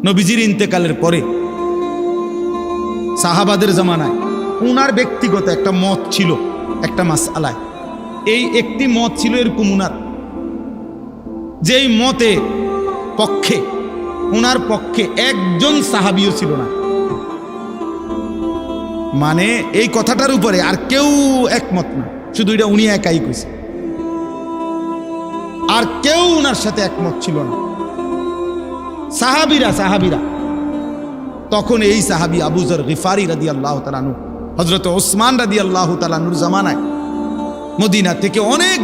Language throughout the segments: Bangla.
নবীজির ইন্তেকালের পরে সাহাবাদের জামানায় উনার ব্যক্তিগত একটা মত ছিল একটা মাসআলায়। এই একটি মত ছিল এরকম উনার, যেই মতে পক্ষে উনার পক্ষে একজন সাহাবিও ছিল না। মানে এই কথাটার উপরে আর কেউ একমত না, শুধু এটা উনি একাই কইছে, আর কেউ উনার সাথে একমত ছিল না। সাহাবিরা তখন এই সাহাবি আবু যর গিফারি রাদিয়াল্লাহু তাআলা আনহু, হযরত ওসমান রাদিয়াল্লাহু তাআলা আনহুর জামানায় মদিনা থেকে অনেক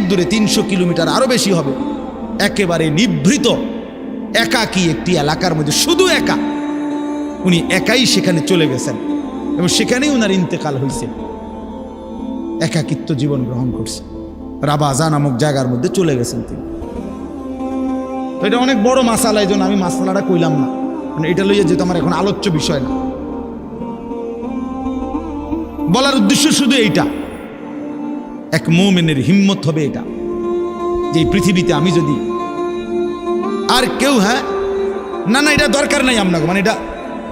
দূরে 300 কিলোমিটার আরো বেশি হবে, একেবারে নিভৃত একাকী একটি এলাকার মধ্যে শুধু একা উনি একাই সেখানে চলে গেছেন এবং সেখানেই উনার ইন্তেকাল হয়েছে। একাকিত্ব জীবন গ্রহণ করছে, রাবাজা নামক জায়গার মধ্যে চলে গেছেন তিনি। তো এটা অনেক বড় মাসালা, এই জন্য আমি মাসালাটা কইলাম না, মানে এটা লইয়া যেহেতু আমার এখন আলোচ্য বিষয় না। বলার উদ্দেশ্য শুধু এইটা, এক মুমিনের হিম্মত হবে এটা, যে পৃথিবীতে আমি যদি আর কেউ না এটা দরকার নাই আপনাকে, মানে এটা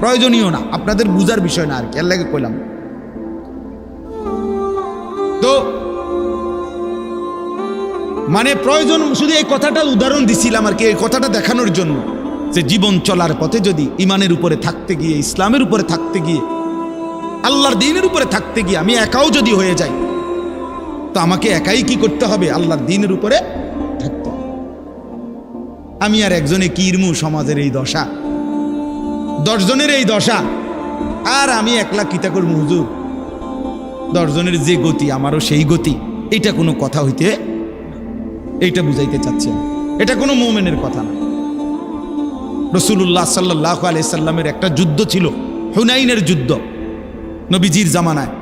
প্রয়োজনীয় না, আপনাদের বুঝার বিষয় না আর কি, এর লাগে কইলাম। তো মানে প্রয়োজন শুধু এই কথাটা উদাহরণ দিছিলাম আর কি, এই কথাটা দেখানোর জন্য যে জীবন চলার পথে যদি ইমানের উপরে থাকতে গিয়ে, ইসলামের উপরে থাকতে গিয়ে, আল্লাহর দ্বীনের উপরে থাকতে গিয়ে আমি একাও যদি হয়ে যাই, তো আমাকে একাই কি করতে হবে? আল্লাহর দ্বীনের উপরে থাকতে হবে। আমি আর একজনে কি ইরমু, সমাজের এই দশা, 10 জনের এই দশা, আর আমি একলা কিতা করবো হুজুর? 10 জনের যে গতি আমারও সেই গতি, এটা কোনো কথা হইতে, এইটা বুঝাইতে চাচ্ছি। এটা কোনো মুমিনের কথা না। রাসূলুল্লাহ সাল্লাল্লাহু আলাইহি সাল্লামের একটা যুদ্ধ ছিল, হুনাইনের যুদ্ধ, নবীজির জামানায়।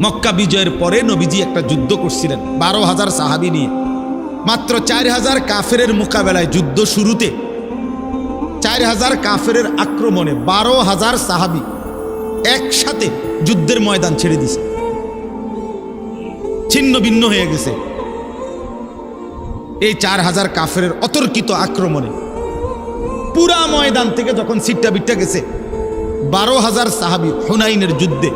মক্কা বিজয়ের পরে নবীজি একটা যুদ্ধ করছিলেন 12,000 সাহাবী নিয়ে। মাত্র 4,000 কাফেরের মোকাবেলায়, যুদ্ধ শুরুতে 4,000 কাফেরের আক্রমণে 12,000 সাহাবী একসাথে যুদ্ধের ময়দান ছেড়ে দিছে, ছিন্ন ভিন্ন হয়ে গেছে। এই 4,000 কাফেরের অতর্কিত আক্রমণে পুরা ময়দান থেকে যখন সিট্টা বিট্টা গেছে, 12,000 সাহাবী হুনাইনের যুদ্ধে